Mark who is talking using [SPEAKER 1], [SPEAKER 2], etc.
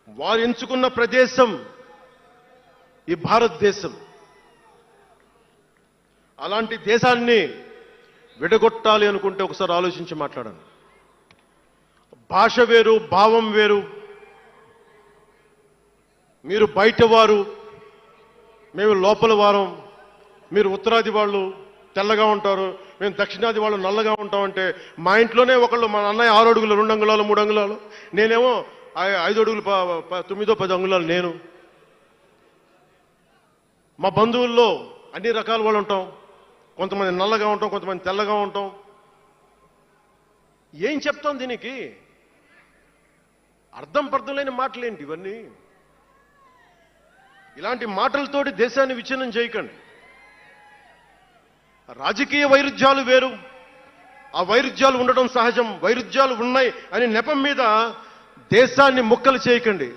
[SPEAKER 1] వారు ఎంచుకున్న ప్రదేశం ఈ భారతదేశం. అలాంటి దేశాన్ని విడగొట్టాలి అనుకుంటే ఒకసారి ఆలోచించి మాట్లాడండి. భాష వేరు, భావం వేరు. మీరు బయట వారు, మేము లోపల వారం. మీరు ఉత్తరాది వాళ్ళు తెల్లగా ఉంటారు, మేము దక్షిణాది వాళ్ళు నల్లగా ఉంటామంటే మా ఇంట్లోనే ఒకళ్ళు, మా అన్నయ్య 6 అడుగులు 2 అంగుళాలు 3 అంగుళాలు, నేనేమో 5 అడుగులు 9-10 అంగుళాలు నేను. మా బంధువుల్లో అన్ని రకాల వాళ్ళు ఉంటాం. కొంతమంది నల్లగా ఉంటాం, కొంతమంది తెల్లగా ఉంటాం. ఏం చెప్తాం దీనికి? అర్థం పర్థం లేని మాటలేంటి ఇవన్నీ? ఇలాంటి మాటలతోటి దేశాన్ని విచ్ఛిన్నం చేయకండి. రాజకీయ వైరుధ్యాలు వేరు, ఆ వైరుధ్యాలు ఉండటం సహజం. వైరుధ్యాలు ఉన్నాయి అని నెపం మీద దేశాన్ని ముక్కలు చేయకండి.